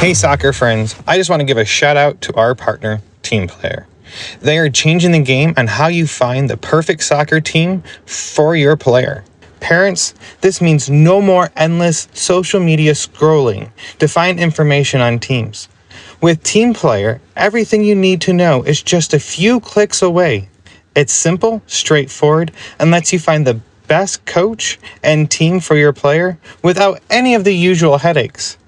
Hey soccer friends, I just want to give a shout out to our partner, Team Player. They are changing the game on how you find the perfect soccer team for your player. Parents, this means no more endless social media scrolling to find information on teams. With Team Player, everything you need to know is just a few clicks away. It's simple, straightforward, and lets you find the best coach and team for your player without any of the usual headaches.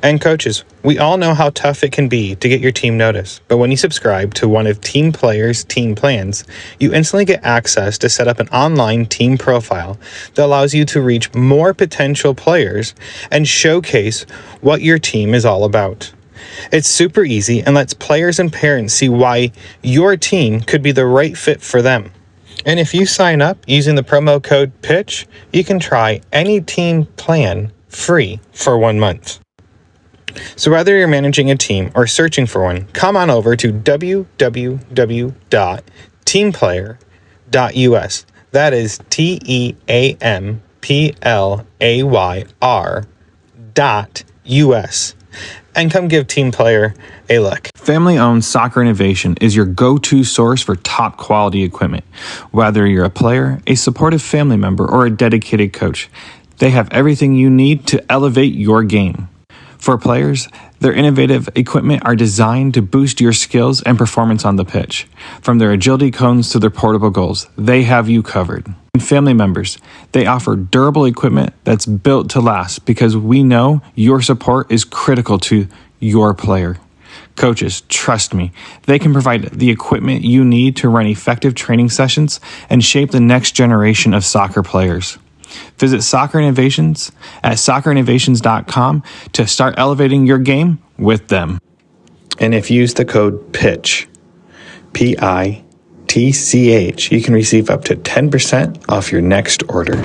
And coaches, we all know how tough it can be to get your team noticed, but when you subscribe to one of Team Player's team plans, you instantly get access to set up an online team profile that allows you to reach more potential players and showcase what your team is all about. It's super easy and lets players and parents see why your team could be the right fit for them. And if you sign up using the promo code PITCH, you can try any team plan free for 1 month. So whether you're managing a team or searching for one, come on over to www.teamplayer.us. That is TEAMPLAYR.US. And come give Team Player a look. Family-owned Soccer Innovation is your go-to source for top quality equipment. Whether you're a player, a supportive family member, or a dedicated coach, they have everything you need to elevate your game. For players, their innovative equipment are designed to boost your skills and performance on the pitch. From their agility cones to their portable goals, they have you covered. And family members, they offer durable equipment that's built to last because we know your support is critical to your player. Coaches, trust me, they can provide the equipment you need to run effective training sessions and shape the next generation of soccer players. Visit Soccer Innovations at soccerinnovations.com to start elevating your game with them. And if you use the code PITCH, PITCH, you can receive up to 10% off your next order.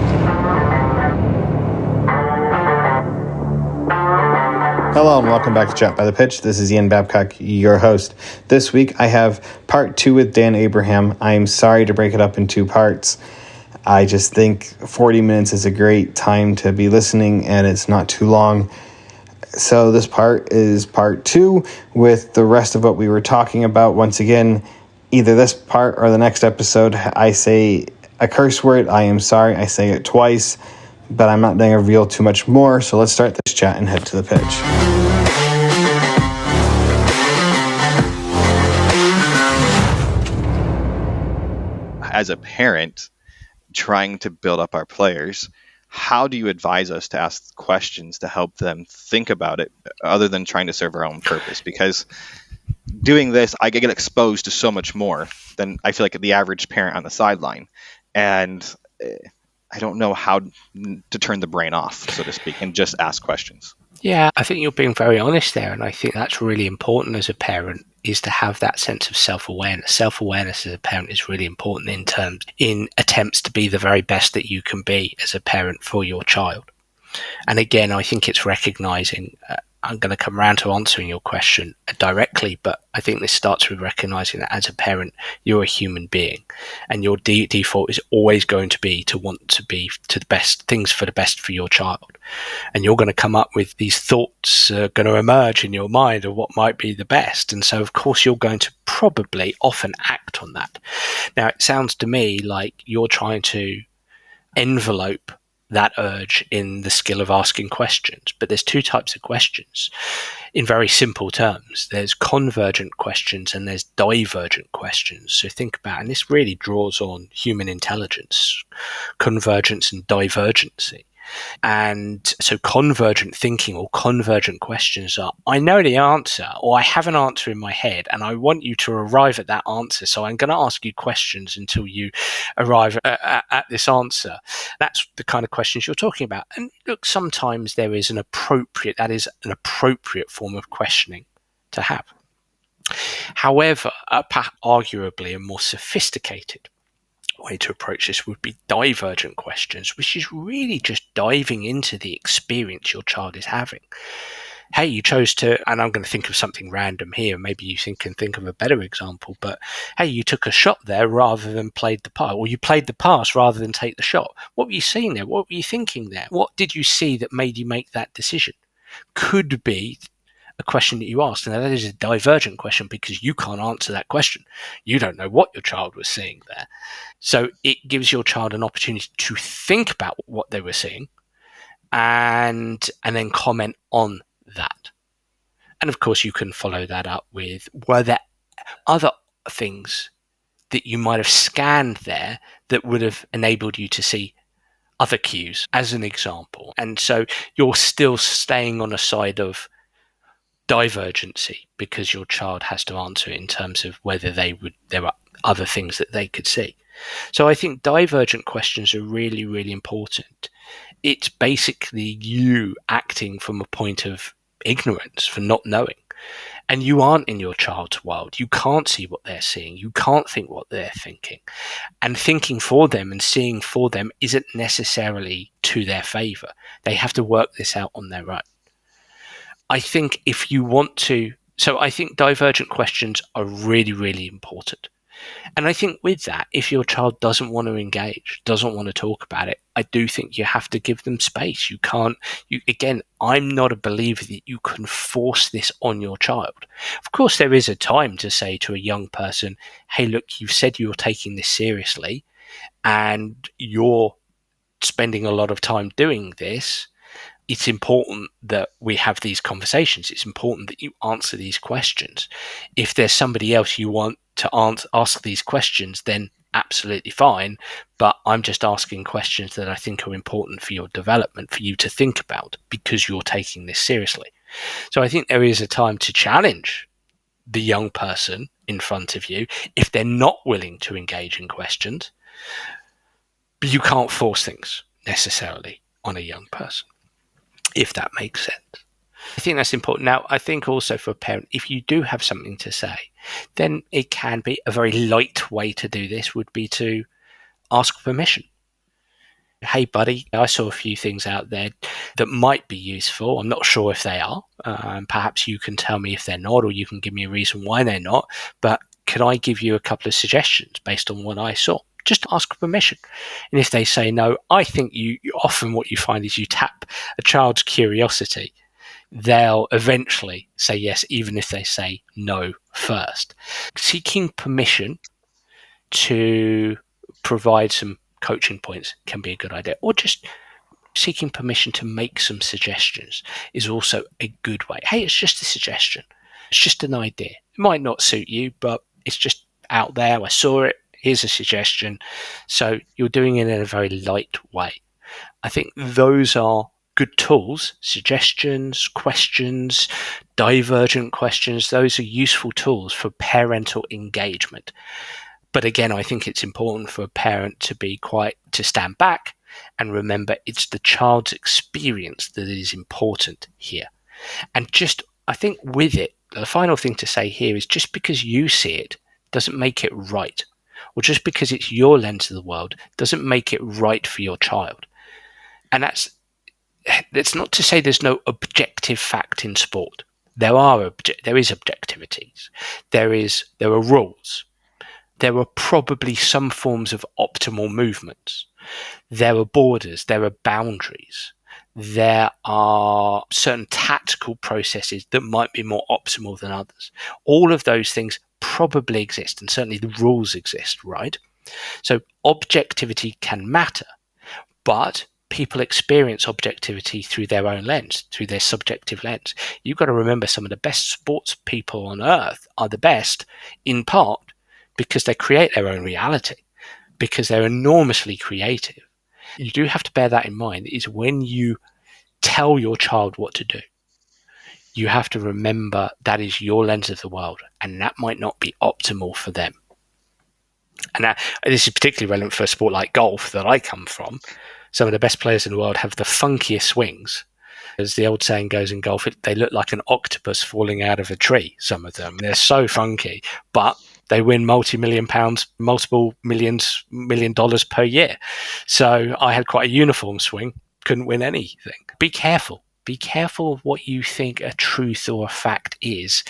Hello and welcome back to Chat by the Pitch. This is Ian Babcock, your host. This week I have part 2 with Dan Abraham. I'm sorry to break it up in 2 parts. I just think 40 minutes is a great time to be listening, and it's not too long. So this part is part 2 with the rest of what we were talking about. Once again, either this part or the next episode, I say a curse word. I am sorry. I say it twice, but I'm not going to reveal too much more. So let's start this chat and head to the pitch. As a parent, trying to build up our players, how do you advise us to ask questions to help them think about it other than trying to serve our own purpose? Because doing this, I get exposed to so much more than I feel like the average parent on the sideline. And I don't know how to turn the brain off, so to speak, and just ask questions. Yeah, I think you're being very honest there. And I think that's really important as a parent, is to have that sense of self-awareness. Self-awareness as a parent is really important in attempts to be the very best that you can be as a parent for your child. And again, I think it's recognizing, I'm going to come around to answering your question directly, but I think this starts with recognizing that as a parent, you're a human being, and your default is always going to be to want to be to the best things for the best for your child. And you're going to come up with these thoughts going to emerge in your mind of what might be the best. And so, of course, you're going to probably often act on that. Now, it sounds to me like you're trying to envelope that urge in the skill of asking questions. But there's 2 types of questions in very simple terms. There's convergent questions and there's divergent questions. So think about, and this really draws on human intelligence, convergence and divergency. And so convergent thinking or convergent questions are, I know the answer, or I have an answer in my head and I want you to arrive at that answer. So I'm going to ask you questions until you arrive at this answer. That's the kind of questions you're talking about. And look, sometimes there is an appropriate form of questioning to have. However, arguably a more sophisticated way to approach this would be divergent questions, which is really just diving into the experience your child is having. Hey, you chose to, and I'm going to think of something random here, maybe you can think of a better example, but hey, you took a shot there rather than played the pass, or you played the pass rather than take the shot. What were you seeing there? What were you thinking there? What did you see that made you make that decision? Could be a question that you asked. And that is a divergent question because you can't answer that question. You don't know what your child was seeing there. So it gives your child an opportunity to think about what they were seeing and then comment on that. And of course, you can follow that up with, were there other things that you might have scanned there that would have enabled you to see other cues, as an example. And so you're still staying on a side of divergency because your child has to answer it in terms of whether there are other things that they could see. So I think divergent questions are really, really important. It's basically you acting from a point of ignorance, for not knowing. And you aren't in your child's world. You can't see what they're seeing. You can't think what they're thinking. And thinking for them and seeing for them isn't necessarily to their favor. They have to work this out on their own. I think if you want to, so I think divergent questions are really, really important. And I think with that, if your child doesn't want to engage, doesn't want to talk about it, I do think you have to give them space. You can't, again, I'm not a believer that you can force this on your child. Of course, there is a time to say to a young person, hey, look, you've said you're taking this seriously and you're spending a lot of time doing this. It's important that we have these conversations. It's important that you answer these questions. If there's somebody else you want to ask these questions, then absolutely fine. But I'm just asking questions that I think are important for your development, for you to think about, because you're taking this seriously. So I think there is a time to challenge the young person in front of you if they're not willing to engage in questions. But you can't force things necessarily on a young person, if that makes sense. I think that's important. Now, I think also for a parent, if you do have something to say, then it can be a very light way to do this would be to ask permission. Hey, buddy, I saw a few things out there that might be useful. I'm not sure if they are. Perhaps you can tell me if they're not, or you can give me a reason why they're not. But can I give you a couple of suggestions based on what I saw? Just ask permission. And if they say no, I think you often what you find is you tap a child's curiosity. They'll eventually say yes, even if they say no first. Seeking permission to provide some coaching points can be a good idea, or just seeking permission to make some suggestions is also a good way. Hey, it's just a suggestion. It's just an idea. It might not suit you, but it's just out there. I saw it. Here's a suggestion. So you're doing it in a very light way. I think those are good tools. Suggestions, questions, divergent questions. Those are useful tools for parental engagement. But again, I think it's important for a parent to stand back and remember it's the child's experience that is important here. And just, I think with it, the final thing to say here is just because you see it doesn't make it right. Or just because it's your lens of the world doesn't make it right for your child. And that's not to say there's no objective fact in sport. There is objectivities. There are rules. There are probably some forms of optimal movements. There are borders. There are boundaries. There are certain tactical processes that might be more optimal than others. All of those things probably exist, and certainly the rules exist, right? So objectivity can matter, but people experience objectivity through their own lens, through their subjective lens. You've got to remember some of the best sports people on earth are the best in part because they create their own reality, because they're enormously creative. You do have to bear that in mind, is when you tell your child what to do, you have to remember that is your lens of the world, and that might not be optimal for them. And this is particularly relevant for a sport like golf that I come from. Some of the best players in the world have the funkiest swings. As the old saying goes in golf, they look like an octopus falling out of a tree, some of them. They're so funky, but they win multi-million pounds, multiple $1 million per year. So I had quite a uniform swing, couldn't win anything. Be careful. Be careful of what you think a truth or a fact is,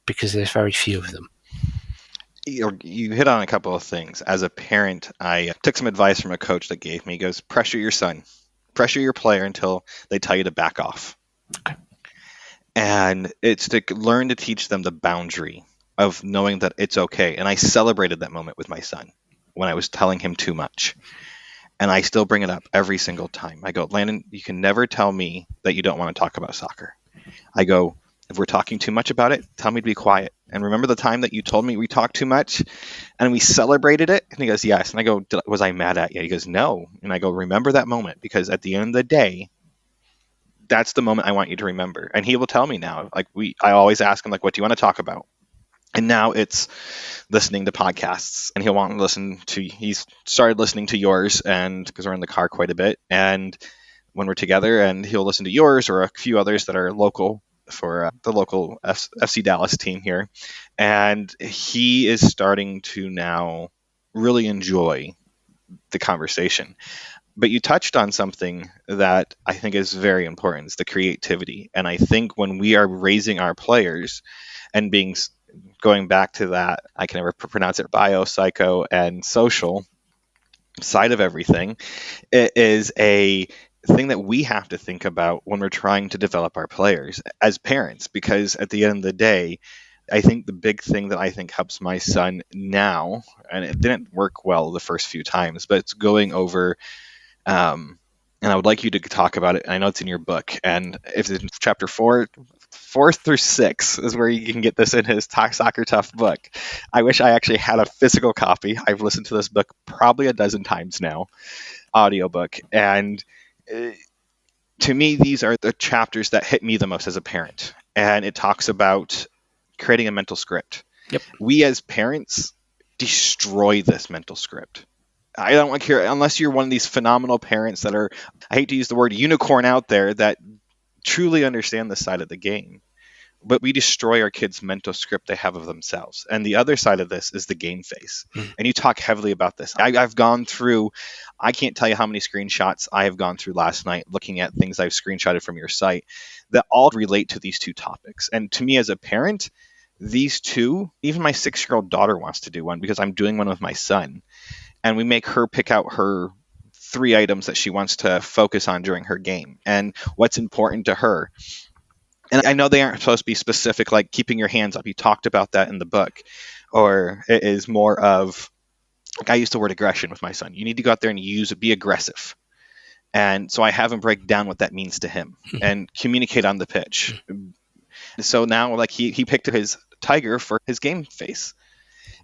because there's very few of them. You hit on a couple of things. As a parent, I took some advice from a coach that gave me. He goes, pressure your son, pressure your player until they tell you to back off. Okay. And it's to learn to teach them the boundary of knowing that it's okay. And I celebrated that moment with my son when I was telling him too much. And I still bring it up every single time. I go, Landon, you can never tell me that you don't want to talk about soccer. I go, if we're talking too much about it, tell me to be quiet. And remember the time that you told me we talked too much and we celebrated it? And he goes, yes. And I go, was I mad at you? He goes, no. And I go, remember that moment, because at the end of the day, that's the moment I want you to remember. And he will tell me now, like I always ask him, like, what do you want to talk about? And now it's listening to podcasts, and he'll want to he's started listening to yours, and because we're in the car quite a bit, and when we're together, and he'll listen to yours or a few others that are local for the local FC Dallas team here. And he is starting to now really enjoy the conversation. But you touched on something that I think is very important. It's the creativity. And I think when we are raising our players and going back to that, I can never pronounce it, bio, psycho, and social side of everything, it is a thing that we have to think about when we're trying to develop our players as parents. Because at the end of the day, I think the big thing that I think helps my son now, and it didn't work well the first few times, but it's going over, and I would like you to talk about it. I know it's in your book, and if it's in chapter 4 through 6 is where you can get this in his Soccer Tough book. I wish I actually had a physical copy. I've listened to this book probably a dozen times now, audiobook. And to me, these are the chapters that hit me the most as a parent. And it talks about creating a mental script. Yep. We as parents destroy this mental script. I don't want to hear, unless you're one of these phenomenal parents that are, I hate to use the word unicorn out there, that truly understand this side of the game. But we destroy our kids' mental script they have of themselves. And the other side of this is the game face. And you talk heavily about this. I've gone through, I can't tell you how many screenshots I have gone through last night looking at things I've screenshotted from your site that all relate to these two topics. And to me as a parent, these two, even my 6-year-old daughter wants to do one because I'm doing one with my son. And we make her pick out her 3 items that she wants to focus on during her game and what's important to her. And I know they aren't supposed to be specific, like keeping your hands up. You talked about that in the book. Or it is more of, like I use the word aggression with my son. You need to go out there and be aggressive. And so I have him break down what that means to him and communicate on the pitch. So now, like he picked his tiger for his game face.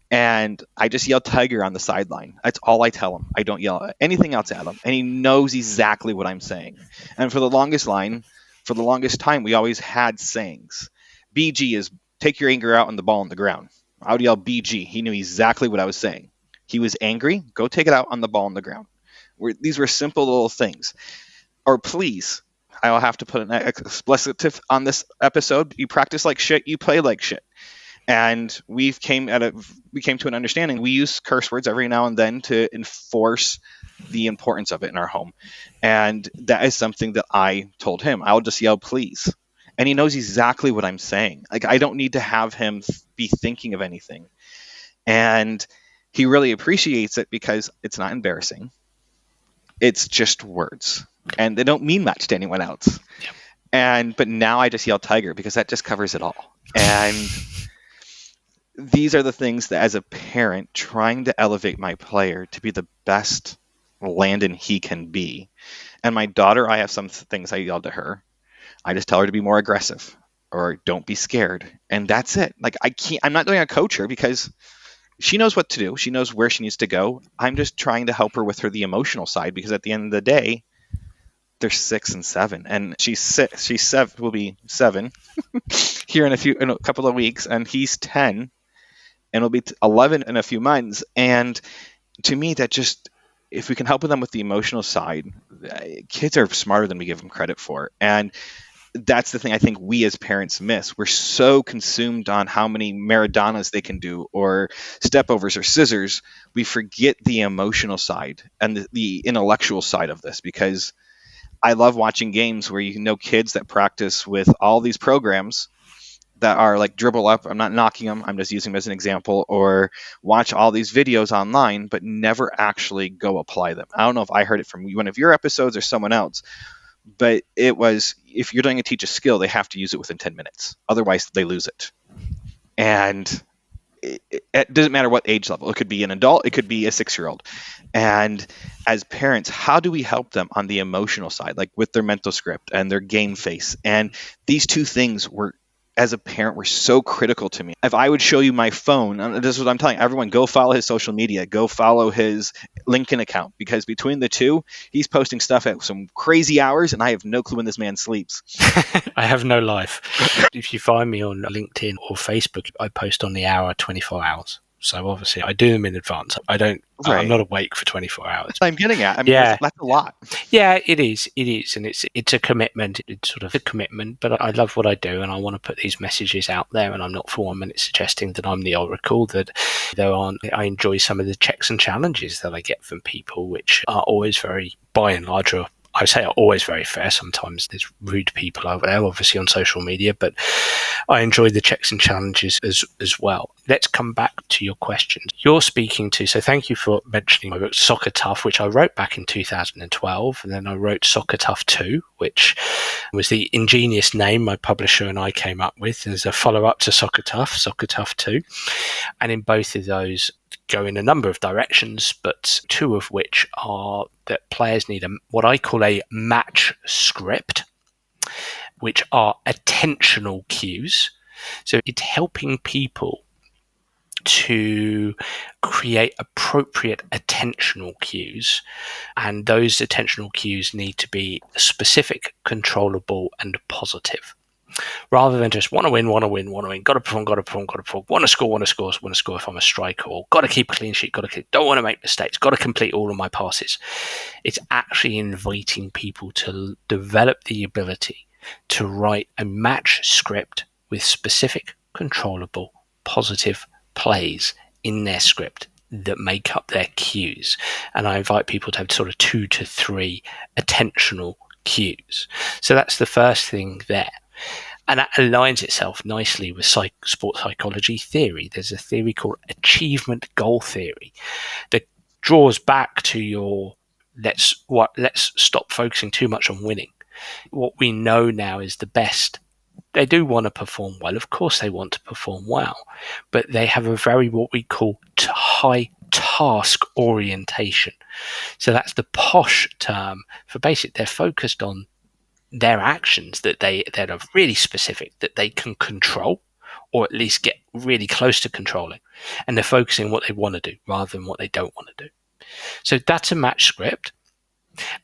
And I just yell tiger on the sideline. That's all I tell him. I don't yell anything else at him. And he knows exactly what I'm saying. And for the longest time, we always had sayings. BG is take your anger out on the ball on the ground. I would yell BG. He knew exactly what I was saying. He was angry. Go take it out on the ball on the ground. These were simple little things. Or please. I'll have to put an expletive on this episode. You practice like shit. You play like shit. And we came to an understanding. We use curse words every now and then to enforce the importance of it in our home. And that is something that I told him. I'll just yell, please. And he knows exactly what I'm saying. Like, I don't need to have him be thinking of anything. And he really appreciates it because it's not embarrassing. It's just words. And they don't mean much to anyone else. Yep. But now I just yell tiger because that just covers it all. And these are the things that, as a parent, trying to elevate my player to be the best Landon he can be. And my daughter, I have some things I yell to her. I just tell her to be more aggressive or don't be scared. And that's it. Like, I'm not doing a coach her because she knows what to do. She knows where she needs to go. I'm just trying to help her with the emotional side, because at the end of the day, they're 6 and 7, and she's 6. She's 7. Will be 7 here in a couple of weeks, and he's 10. And it'll be 11 in a few months. And to me, that just, if we can help them with the emotional side, kids are smarter than we give them credit for. And that's the thing I think we as parents miss. We're so consumed on how many Maradonas they can do or stepovers or scissors. We forget the emotional side and the intellectual side of this, because I love watching games where kids that practice with all these programs that are like dribble up. I'm not knocking them. I'm just using them as an example. Or watch all these videos online, but never actually go apply them. I don't know if I heard it from one of your episodes or someone else, But it was, if you're going to teach a skill, they have to use it within 10 minutes. Otherwise, they lose it. And it doesn't matter what age level. It could be an adult, it could be a 6-year-old. And as parents, how do we help them on the emotional side, like with their mental script and their game face? And these two things were, as a parent, were so critical to me. If I would show you my phone, this is what I'm telling everyone, go follow his social media, go follow his LinkedIn account, because between the two, he's posting stuff at some crazy hours, and I have no clue when this man sleeps. I have no life. If you find me on LinkedIn or Facebook, I post on the hour, 24 hours. So obviously I do them in advance. I'm not awake for 24 hours. I'm getting at. I mean, that's a lot. Yeah, it is. It is. And it's a commitment. It's sort of a commitment, but I love what I do, and I want to put these messages out there, and I'm not for 1 minute suggesting that I'm the oracle, that I enjoy some of the checks and challenges that I get from people, which are always very, by and large, I say are always very fair. Sometimes there's rude people over there, obviously on social media, but I enjoy the checks and challenges as well. Let's come back to your questions. You're speaking to, so thank you for mentioning my book, Soccer Tough, which I wrote back in 2012. And then I wrote Soccer Tough 2, which was the ingenious name my publisher and I came up with as a follow-up to Soccer Tough 2. And in both of those, go in a number of directions, but two of which are that players need what I call a match script, which are attentional cues. So it's helping people to create appropriate attentional cues, and those attentional cues need to be specific, controllable, and positive. Rather than just want to win, got to perform, want to score if I'm a striker, or got to keep a clean sheet, don't want to make mistakes, got to complete all of my passes. It's actually inviting people to develop the ability to write a match script with specific, controllable, positive plays in their script that make up their cues. And I invite people to have sort of 2 to 3 attentional cues. So that's the first thing there. And that aligns itself nicely with sports psychology theory. There's a theory called achievement goal theory that draws back to your let's stop focusing too much on winning. What we know now is the best. They do want to perform well. Of course they want to perform well, but they have a very, what we call high task orientation. So that's the posh term for basic. They're focused on their actions that are really specific, that they can control, or at least get really close to controlling. And they're focusing on what they want to do rather than what they don't want to do. So that's a match script.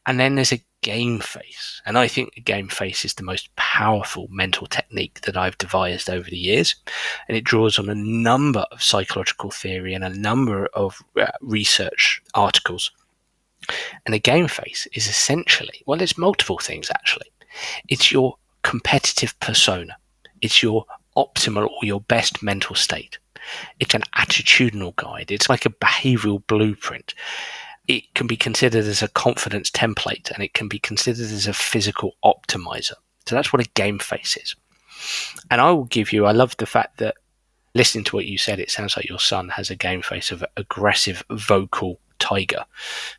And then there's a game face. And I think the game face is the most powerful mental technique that I've devised over the years. And it draws on a number of psychological theory and a number of research articles. And a game face is essentially, well, it's multiple things actually. It's your competitive persona. It's your optimal or your best mental state. It's an attitudinal guide. It's like a behavioral blueprint. It can be considered as a confidence template, and it can be considered as a physical optimizer. So that's what a game face is. And I will give you, I love the fact that listening to what you said, it sounds like your son has a game face of aggressive vocal tiger,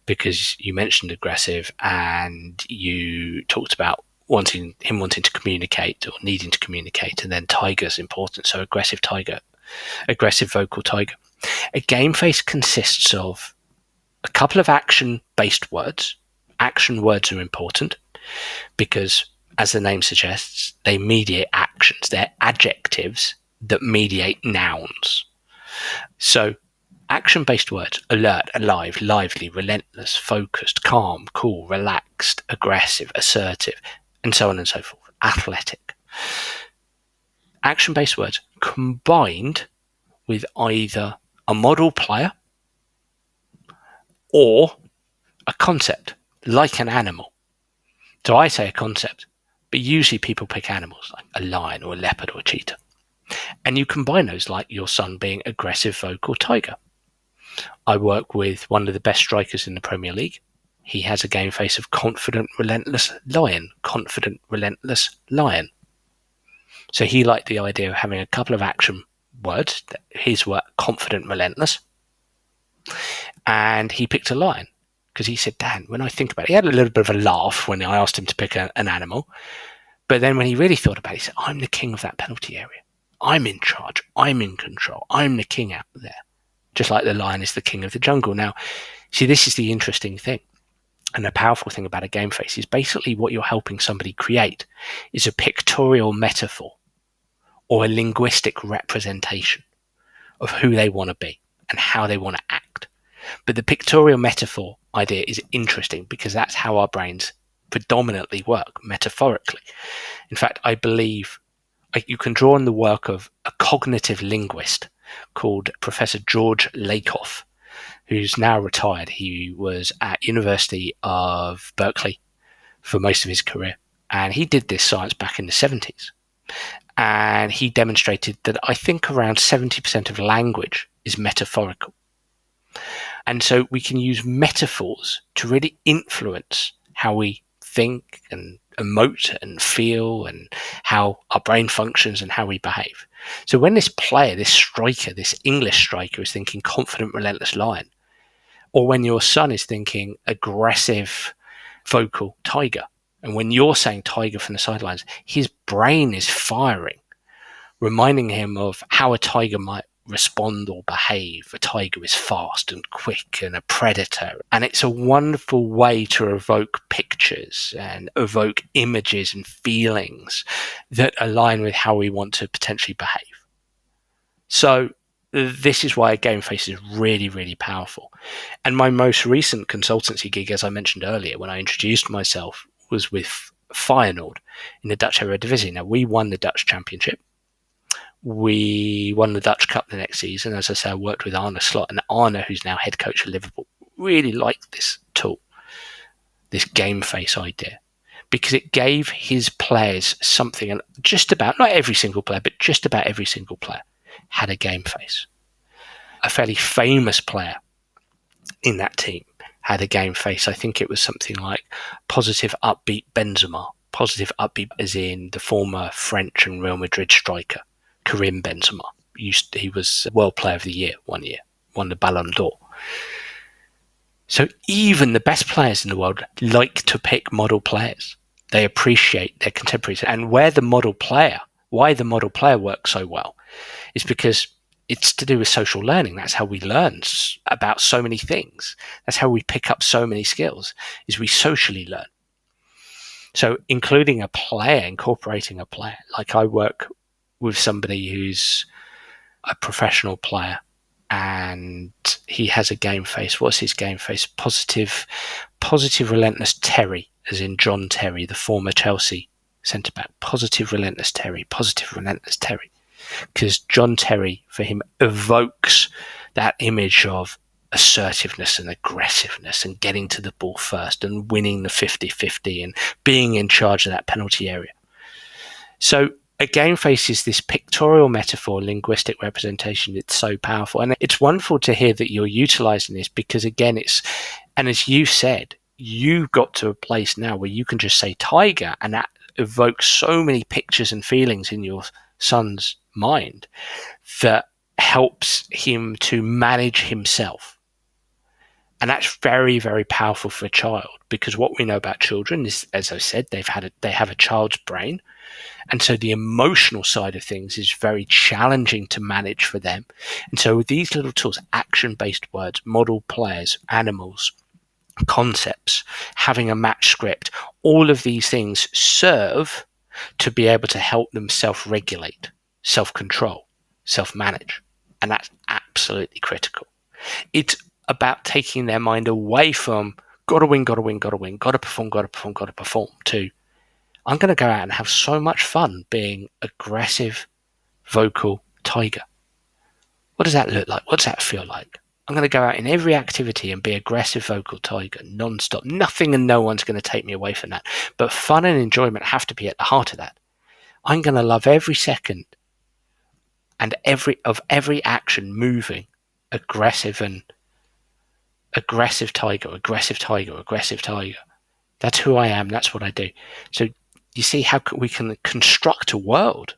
because you mentioned aggressive and you talked about wanting to communicate or needing to communicate, and then tiger's important. So aggressive vocal tiger. A game face consists of a couple of action-based words. Action words are important because, as the name suggests, they mediate actions. They're adjectives that mediate nouns. So action-based words: alert, alive, lively, relentless, focused, calm, cool, relaxed, aggressive, assertive, and so on and so forth. Athletic. Action-based words combined with either a model player or a concept, like an animal. So I say a concept, but usually people pick animals like a lion or a leopard or a cheetah. And you combine those, like your son being aggressive vocal tiger. I work with one of the best strikers in the Premier League. He has a game face of confident, relentless lion. Confident, relentless lion. So he liked the idea of having a couple of action words. His were confident, relentless. And he picked a lion. Because he said, Dan, when I think about it, he had a little bit of a laugh when I asked him to pick an animal. But then when he really thought about it, he said, I'm the king of that penalty area. I'm in charge. I'm in control. I'm the king out there. Just like the lion is the king of the jungle. Now, see, this is the interesting thing. And the powerful thing about a game face is basically what you're helping somebody create is a pictorial metaphor or a linguistic representation of who they want to be and how they want to act. But the pictorial metaphor idea is interesting because that's how our brains predominantly work, metaphorically. In fact, I believe you can draw on the work of a cognitive linguist called Professor George Lakoff, who's now retired. He was at University of Berkeley for most of his career, and he did this science back in the 70s. And he demonstrated that I think around 70% of language is metaphorical. And so we can use metaphors to really influence how we think and emote and feel and how our brain functions and how we behave. So when this player, this striker, this English striker is thinking confident, relentless lion, or when your son is thinking aggressive, vocal tiger, and when you're saying tiger from the sidelines, his brain is firing, reminding him of how a tiger might respond or behave. A tiger is fast and quick and a predator. And it's a wonderful way to evoke pictures and evoke images and feelings that align with how we want to potentially behave. So this is why a game face is really, really powerful. And my most recent consultancy gig, as I mentioned earlier, when I introduced myself, was with Feyenoord in the Dutch Eredivisie. Now, we won the Dutch Championship. We won the Dutch Cup the next season. As I say, I worked with Arne Slot, and Arne, who's now head coach of Liverpool, really liked this tool, this game face idea, because it gave his players something, and just about, not every single player, but just about every single player had a game face. A fairly famous player in that team had a game face. I think it was something like positive, upbeat Benzema. Positive, upbeat as in the former French and Real Madrid striker, Karim Benzema. He was World Player of the Year one year, won the Ballon d'Or. So even the best players in the world like to pick model players. They appreciate their contemporaries. And why the model player works so well is because it's to do with social learning. That's how we learn about so many things. That's how we pick up so many skills, is we socially learn. So incorporating a player, like I work with somebody who's a professional player and he has a game face. What's his game face? Positive, relentless Terry, as in John Terry, the former Chelsea centre-back. Positive, relentless Terry. Because John Terry, for him, evokes that image of assertiveness and aggressiveness and getting to the ball first and winning the 50-50 and being in charge of that penalty area. So a game face is this pictorial metaphor, linguistic representation. It's so powerful. And it's wonderful to hear that you're utilizing this because, again, and as you said, you got to a place now where you can just say tiger and that evokes so many pictures and feelings in your son's mind that helps him to manage himself. And that's very, very powerful for a child, because what we know about children is, as I said, they have a child's brain. And so the emotional side of things is very challenging to manage for them. And so with these little tools, action-based words, model players, animals, concepts, having a match script, all of these things serve to be able to help them self-regulate, self-control, self-manage. And that's absolutely critical. It's about taking their mind away from gotta win, gotta perform, to I'm going to go out and have so much fun being aggressive, vocal tiger. What does that look like? What does that feel like? I'm going to go out in every activity and be aggressive, vocal tiger, non-stop. Nothing and no one's going to take me away from that. But fun and enjoyment have to be at the heart of that. I'm going to love every second and every action moving aggressive tiger. That's who I am. That's what I do. So you see how we can construct a world.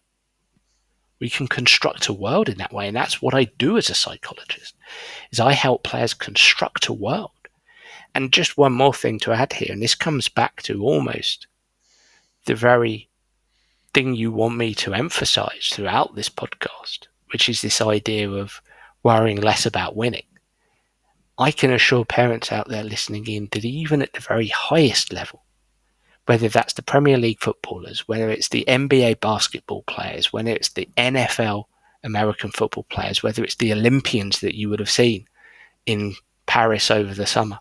We can construct a world in that way. And that's what I do as a psychologist, is I help players construct a world. And just one more thing to add here, and this comes back to almost the very thing you want me to emphasize throughout this podcast, which is this idea of worrying less about winning. I can assure parents out there listening in that even at the very highest level, whether that's the Premier League footballers, whether it's the NBA basketball players, whether it's the NFL American football players, whether it's the Olympians that you would have seen in Paris over the summer,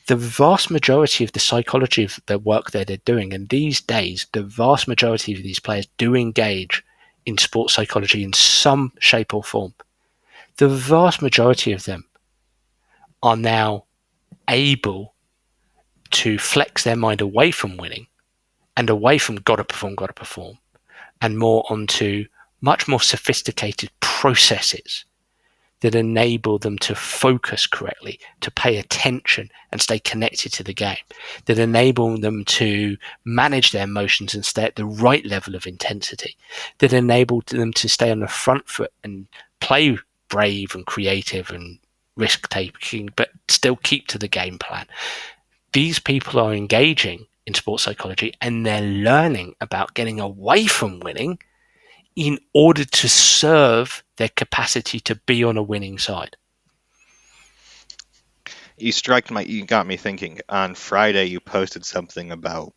the vast majority of the psychology of the work that they're doing, and these days, the vast majority of these players do engage in sports psychology in some shape or form. The vast majority of them are now able to flex their mind away from winning and away from gotta perform, and more onto much more sophisticated processes that enable them to focus correctly, to pay attention and stay connected to the game, that enable them to manage their emotions and stay at the right level of intensity, that enable them to stay on the front foot and play brave and creative and risk-taking, but still keep to the game plan. These people are engaging in sports psychology and they're learning about getting away from winning in order to serve their capacity to be on a winning side. You got me thinking. On Friday, you posted something about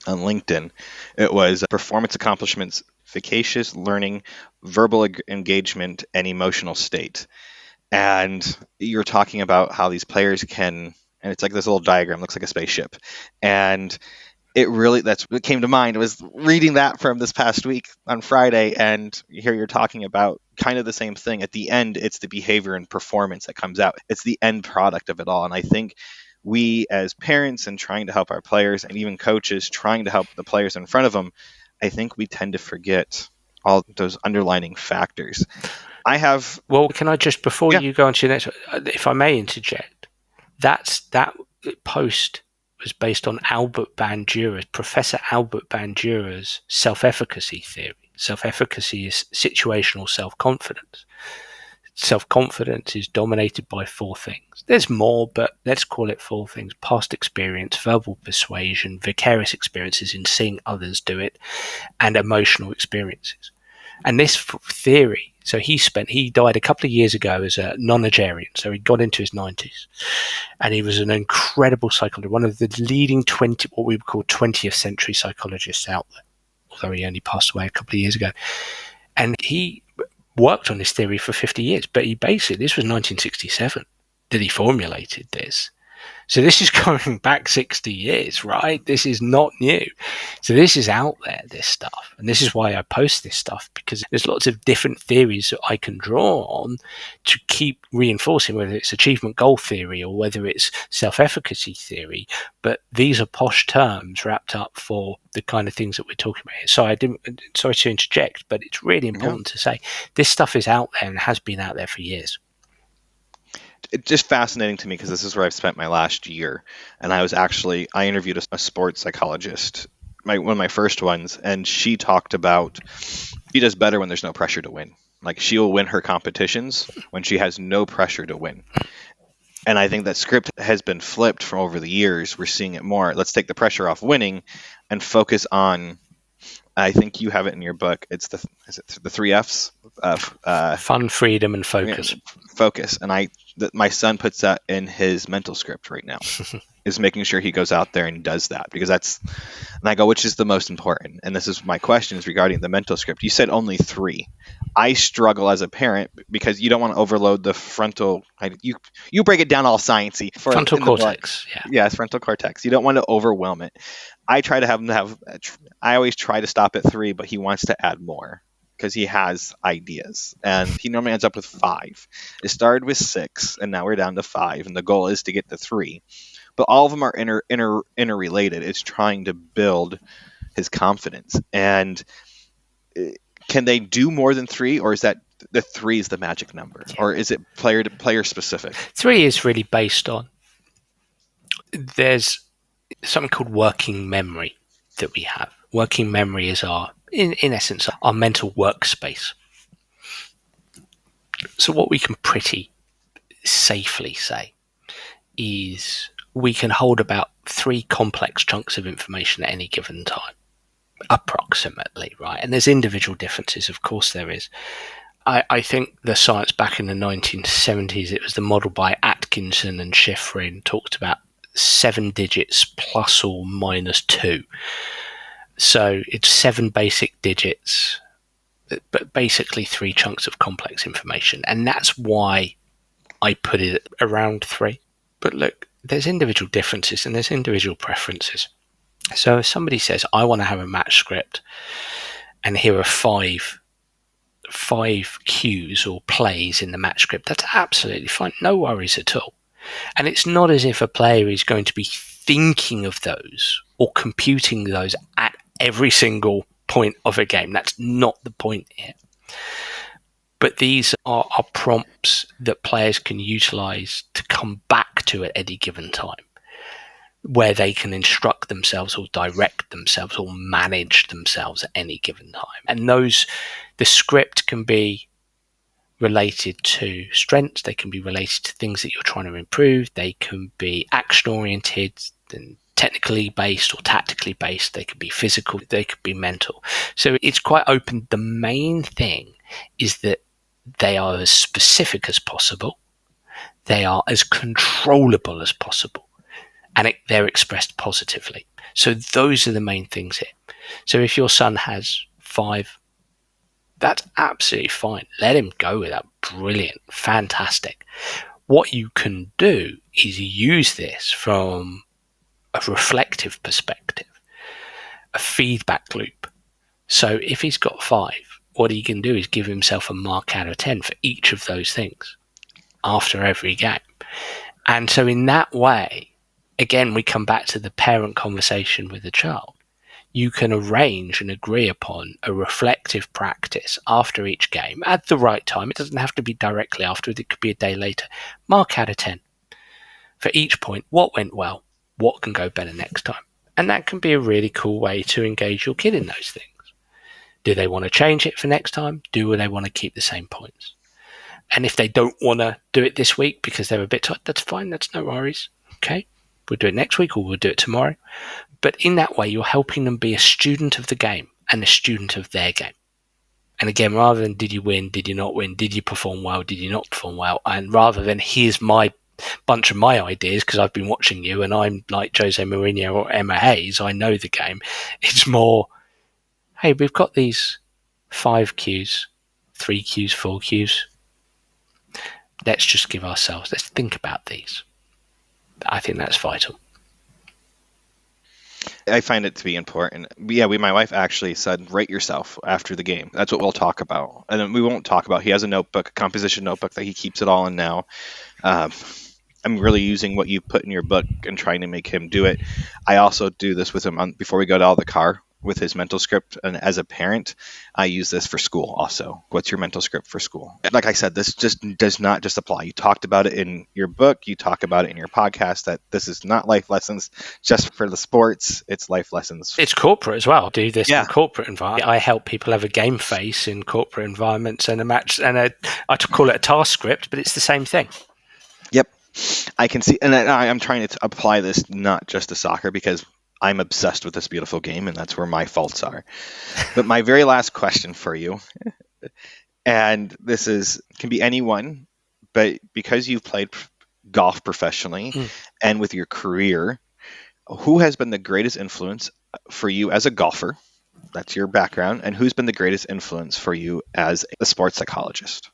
on LinkedIn. It was performance accomplishments, efficacious learning, verbal engagement, and emotional state. And you're talking about how these players can, and it's like this little diagram, looks like a spaceship. And that's what came to mind. Was reading that from this past week on Friday, and here you're talking about kind of the same thing. At the end, it's the behavior and performance that comes out. It's the end product of it all. And I think we as parents and trying to help our players, and even coaches trying to help the players in front of them, I think we tend to forget all those underlining factors. Well, can I just, before you go on to the next one, if I may interject, that post was based on Professor Albert Bandura's self-efficacy theory. Self-efficacy is situational self-confidence. Self-confidence is dominated by four things. There's more, but let's call it four things: past experience, verbal persuasion, vicarious experiences in seeing others do it, and emotional experiences. And this theory, so he died a couple of years ago as a nonagerian, so he got into his 90s, and he was an incredible psychologist, one of the leading what we would call 20th century psychologists out there, although he only passed away a couple of years ago. And he worked on this theory for 50 years, but this was 1967 that he formulated this. So this is going back 60 years, right? This is not new. So this is out there, this stuff. And this is why I post this stuff, because there's lots of different theories that I can draw on to keep reinforcing, whether it's achievement goal theory or whether it's self-efficacy theory. But these are posh terms wrapped up for the kind of things that we're talking about here. Sorry to interject, but it's really important to say this stuff is out there and has been out there for years. It's just fascinating to me because this is where I've spent my last year. And I interviewed a sports psychologist, one of my first ones, and she talked about she does better when there's no pressure to win. Like, she'll win her competitions when she has no pressure to win. And I think that script has been flipped from over the years. We're seeing it more. Let's take the pressure off winning and focus on, I think you have it in your book. Is it the 3 Fs? Fun, freedom, and focus. Focus. And my son puts that in his mental script right now, is making sure he goes out there and does that, because and I go, which is the most important? And this is my question, is regarding the mental script. You said only 3. I struggle as a parent because you don't want to overload the frontal. You break it down all sciencey. Frontal cortex. Yeah, it's frontal cortex. You don't want to overwhelm it. I try to have him I always try to stop at 3, but he wants to add more, because he has ideas, and he normally ends up with 5. It started with 6, and now we're down to 5, and the goal is to get to 3. But all of them are interrelated. It's trying to build his confidence. And can they do more than 3, or is that the 3 is the magic number, or is it player to player specific? 3 is really based on, there's something called working memory that we have. Working memory is in essence, our mental workspace. So what we can pretty safely say is we can hold about 3 complex chunks of information at any given time, approximately, right? And there's individual differences, of course there is. I think the science back in the 1970s, it was the model by Atkinson and Schifrin, talked about 7 digits plus or minus 2. So it's 7 basic digits, but basically 3 chunks of complex information. And that's why I put it around 3. But look, there's individual differences and there's individual preferences. So if somebody says, I want to have a match script, and here are 5 cues or plays in the match script, that's absolutely fine. No worries at all. And it's not as if a player is going to be thinking of those or computing those at every single point of a game. That's not the point here. But these are prompts that players can utilize to come back to at any given time, where they can instruct themselves or direct themselves or manage themselves at any given time. And the script can be related to strengths, they can be related to things that you're trying to improve, they can be action oriented and technically based or tactically based, they could be physical, they could be mental. So it's quite open. The main thing is that they are as specific as possible, they are as controllable as possible, and they're expressed positively. So those are the main things here. So if your son has 5, that's absolutely fine. Let him go with that. Brilliant. Fantastic. What you can do is use this from a reflective perspective, a feedback loop. So if he's got 5, what he can do is give himself a mark out of 10 for each of those things after every game. And so in that way, again, we come back to the parent conversation with the child. You can arrange and agree upon a reflective practice after each game at the right time. It doesn't have to be directly afterwards. It could be a day later. Mark out of 10 for each point. What went well? What can go better next time? And that can be a really cool way to engage your kid in those things. Do they want to change it for next time? Do they want to keep the same points? And if they don't want to do it this week because they're a bit tight, that's fine. That's no worries. Okay. We'll do it next week or we'll do it tomorrow. But in that way, you're helping them be a student of the game and a student of their game. And again, rather than did you win, did you not win, did you perform well, did you not perform well, and rather than here's my bunch of my ideas because I've been watching you and I'm like Jose Mourinho or Emma Hayes, I know the game. It's more, hey, we've got these 5 cues, 3 cues, 4 cues. Let's just let's think about these. I think that's vital. I find it to be important. Yeah, my wife actually said, rate yourself after the game. That's what we'll talk about. And then we won't talk about, he has a notebook, a composition notebook that he keeps it all in now. I'm really using what you put in your book and trying to make him do it. I also do this with him before we go to the car with his mental script. And as a parent, I use this for school also. What's your mental script for school? Like I said, this just does not just apply. You talked about it in your book. You talk about it in your podcast that this is not life lessons just for the sports. It's life lessons. It's corporate as well. I do this in corporate environment. I help people have a game face in corporate environments and a match, and I call it a task script, but it's the same thing. Yep. I can see, and I'm trying to apply this not just to soccer because I'm obsessed with this beautiful game, and that's where my faults are. But my very last question for you, and this can be anyone, but because you've played golf professionally and with your career, who has been the greatest influence for you as a golfer? That's your background. And who's been the greatest influence for you as a sports psychologist?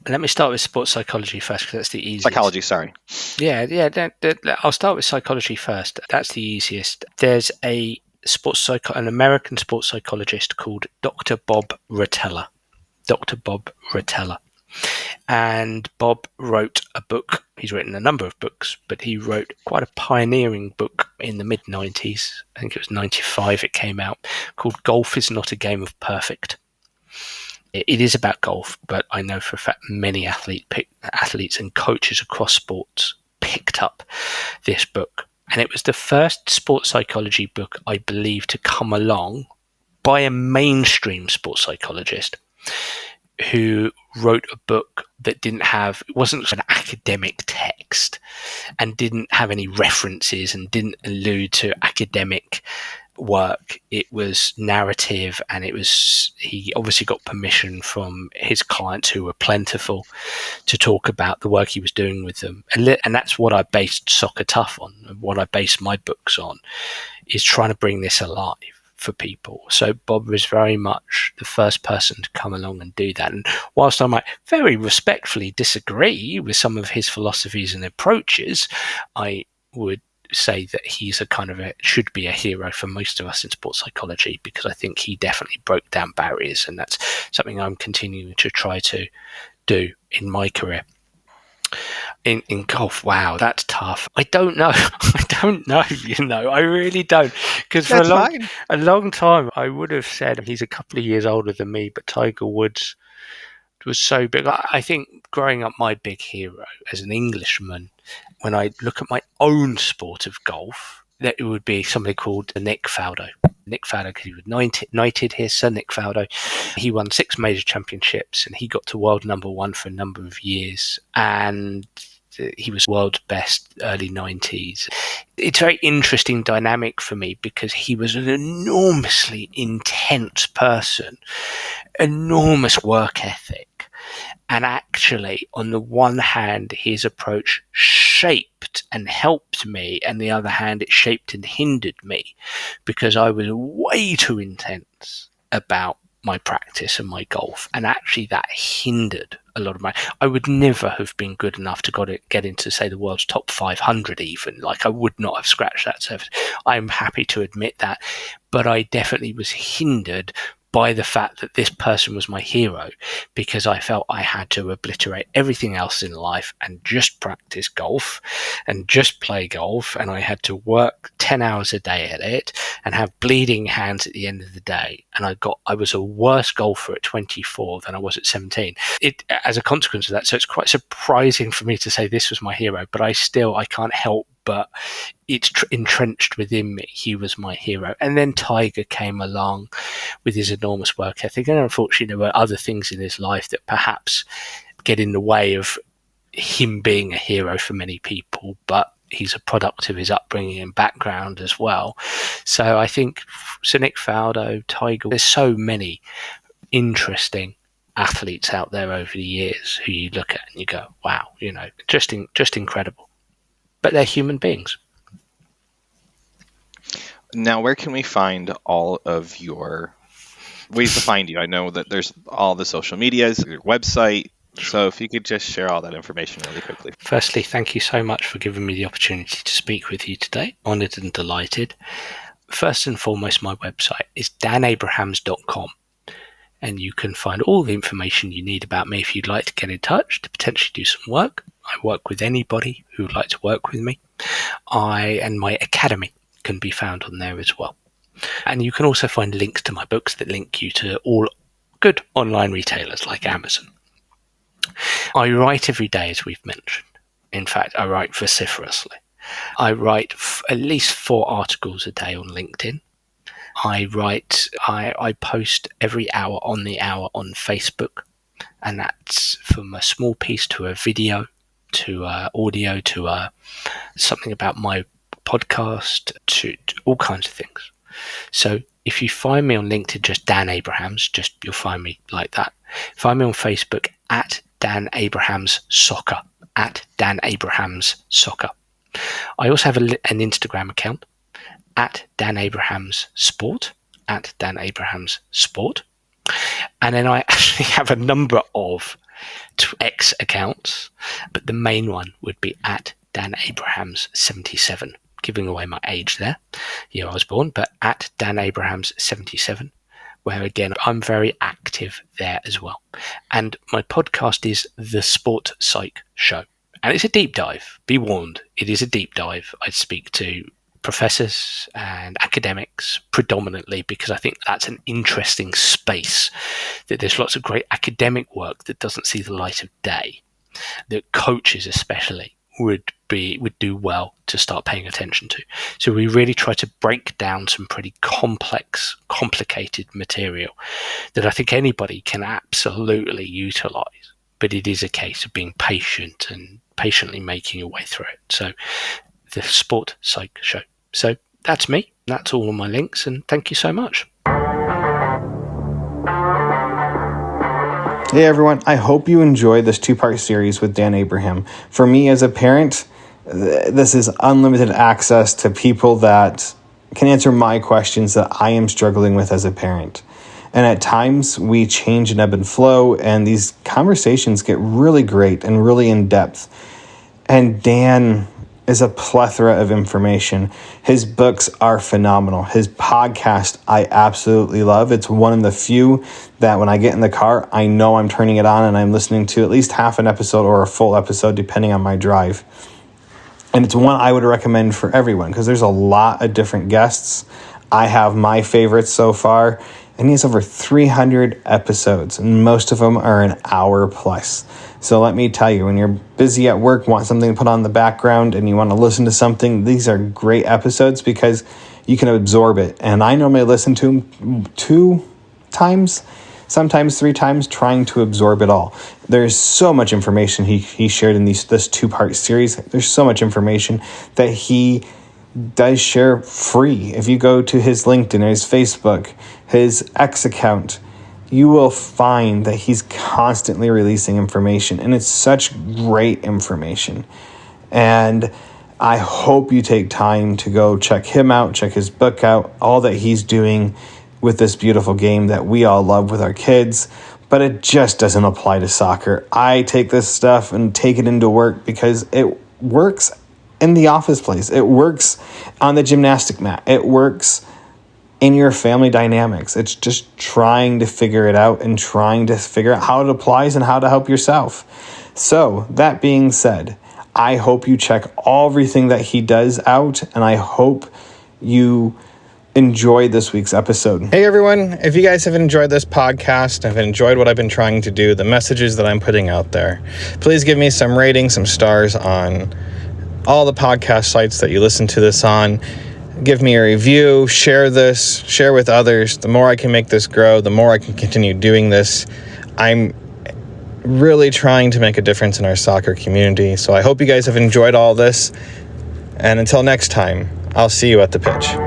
Let me start with sports psychology first, because that's the easiest. Psychology, sorry. Yeah. I'll start with psychology first. That's the easiest. There's an American sports psychologist called Dr. Bob Rotella. Dr. Bob Rotella. And Bob wrote a book. He's written a number of books, but he wrote quite a pioneering book in the mid-90s. I think it was 95 it came out, called Golf is Not a Game of Perfect. It is about golf, but I know for a fact many athletes and coaches across sports picked up this book. And it was the first sports psychology book, I believe, to come along by a mainstream sports psychologist who wrote a book that wasn't an academic text and didn't have any references and didn't allude to academic work. It was narrative, and he obviously got permission from his clients, who were plentiful, to talk about the work he was doing with them. And that's what I based Soccer Tough on, and what I based my books on, is trying to bring this alive for people. So Bob was very much the first person to come along and do that. And whilst I might very respectfully disagree with some of his philosophies and approaches, I would say that he's should be a hero for most of us in sports psychology, because I think he definitely broke down barriers, and that's something I'm continuing to try to do in my career. In golf, wow, that's tough. I don't know. I don't know, I really don't. Because for a long time, I would have said he's a couple of years older than me, but Tiger Woods was so big. I think growing up, my big hero as an Englishman, when I look at my own sport of golf, that it would be somebody called Nick Faldo. Nick Faldo, because he was knighted here, Sir Nick Faldo. He won 6 major championships, and he got to world number 1 for a number of years. And he was world best early 90s. It's a very interesting dynamic for me, because he was an enormously intense person, enormous work ethic. And actually, on the one hand, his approach shaped and helped me, and the other hand, it shaped and hindered me, because I was way too intense about my practice and my golf, and actually that hindered a lot of I would never have been good enough to get into, say, the world's top 500 even. Like, I would not have scratched that surface. I'm happy to admit that, but I definitely was hindered by the fact that this person was my hero, because I felt I had to obliterate everything else in life and just practice golf and just play golf, and I had to work 10 hours a day at it and have bleeding hands at the end of the day. And I was a worse golfer at 24 than I was at 17. As a consequence of that, so it's quite surprising for me to say this was my hero, but I can't help but it's entrenched within me. He was my hero. And then Tiger came along with his enormous work ethic. And unfortunately, there were other things in his life that perhaps get in the way of him being a hero for many people. But he's a product of his upbringing and background as well. So I think Sir Nick Faldo, Tiger, there's so many interesting athletes out there over the years who you look at and you go, wow, just incredible. But they're human beings. Now, where can we find all of your ways to find you? I know that there's all the social medias, your website. So if you could just share all that information really quickly. Firstly, thank you so much for giving me the opportunity to speak with you today. Honoured and delighted. First and foremost, my website is danabrahams.com. And you can find all the information you need about me if you'd like to get in touch to potentially do some work. I work with anybody who would like to work with me. And my academy can be found on there as well. And you can also find links to my books that link you to all good online retailers like Amazon. I write every day, as we've mentioned. In fact, I write vociferously. I write at least 4 articles a day on LinkedIn. I post every hour on the hour on Facebook, and that's from a small piece to a video, to audio, to something about my podcast, to all kinds of things. So if you find me on LinkedIn, just Dan Abrahams, you'll find me like that. Find me on Facebook at Dan Abrahams Soccer, at Dan Abrahams Soccer. I also have an Instagram account at Dan Abrahams Sport, at Dan Abrahams Sport. And then I actually have a number of X accounts, but the main one would be at Dan Abrahams 77, giving away my age there, year I was born, but at Dan Abrahams 77, where again, I'm very active there as well. And my podcast is The Sport Psych Show. And it's a deep dive. Be warned, it is a deep dive. I speak to professors and academics predominantly, because I think that's an interesting space, that there's lots of great academic work that doesn't see the light of day, that coaches especially would do well to start paying attention to. So we really try to break down some pretty complicated material that I think anybody can absolutely utilize, but it is a case of being patient and patiently making your way through it. So the Sport Psych Show. So that's me. That's all of my links, and thank you so much. Hey everyone, I hope you enjoyed this 2-part series with Dan Abraham. For me as a parent, this is unlimited access to people that can answer my questions that I am struggling with as a parent. And at times we change and ebb and flow, and these conversations get really great and really in depth. And Dan is a plethora of information. His books are phenomenal. His podcast, I absolutely love. It's one of the few that when I get in the car, I know I'm turning it on and I'm listening to at least half an episode or a full episode, depending on my drive. And it's one I would recommend for everyone because there's a lot of different guests. I have my favorites so far, and he has over 300 episodes, and most of them are an hour plus. So let me tell you, when you're busy at work, want something to put on the background, and you want to listen to something, these are great episodes because you can absorb it. And I normally listen to them 2 times, sometimes 3 times, trying to absorb it all. There's so much information he shared in this 2-part series. There's so much information that he does share free. If you go to his LinkedIn, his Facebook, his X account, you will find that he's constantly releasing information, and it's such great information. And I hope you take time to go check him out, check his book out, all that he's doing with this beautiful game that we all love with our kids, but it just doesn't apply to soccer. I take this stuff and take it into work because it works in the office place. It works on the gymnastic mat. It works in your family dynamics. It's just trying to figure it out and trying to figure out how it applies and how to help yourself. So that being said, I hope you check everything that he does out, and I hope you enjoy this week's episode. Hey everyone, if you guys have enjoyed this podcast, have enjoyed what I've been trying to do, the messages that I'm putting out there, please give me some ratings, some stars on all the podcast sites that you listen to this on. Give me a review, share this, share with others. The more I can make this grow, the more I can continue doing this. I'm really trying to make a difference in our soccer community. So I hope you guys have enjoyed all this. And until next time, I'll see you at the pitch.